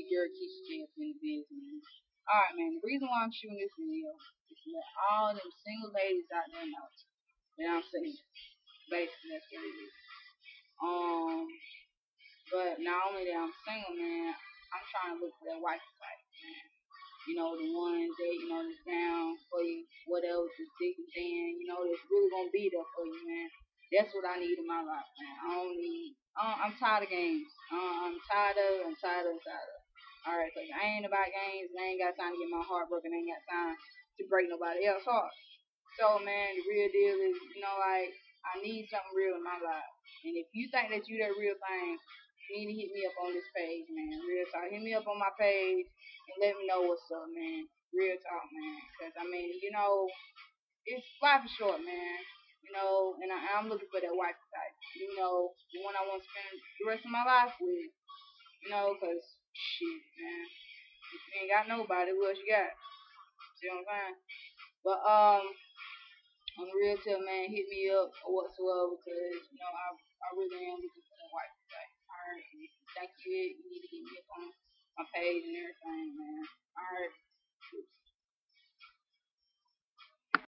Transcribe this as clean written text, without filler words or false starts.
your Keisha J up in the business. Alright, man, the reason why I'm shooting this video is to let all them single ladies out there know that I'm single. Basically, that's what it is. But not only that I'm single, man, I'm trying to look for that wife type, man. You know, the ones that, you know, that's down for you, whatever, that's thick and thin, you know, that's really gonna be there for you, man. That's what I need in my life, man. I don't need, I'm tired of games. I'm tired of, Alright, cause I ain't about games, and I ain't got time to get my heart broken, I ain't got time to break nobody else's heart. So, man, the real deal is, you know, like, I need something real in my life. And if you think that you that real thing, you need to hit me up on this page, man. Real talk. Hit me up on my page and let me know what's up, man. Real talk, man. Because, I mean, you know, it's life is short, man. You know, and I'm looking for that wife type. You know, the one I want to spend the rest of my life with. You know, because, shit, man. If you ain't got nobody, who else you got? See what I'm saying? But, on the real tip, man, hit me up or whatsoever, because, you know, I really am looking for that wife today. Alright, and if you think you need to hit me up on my page and everything, man. Alright.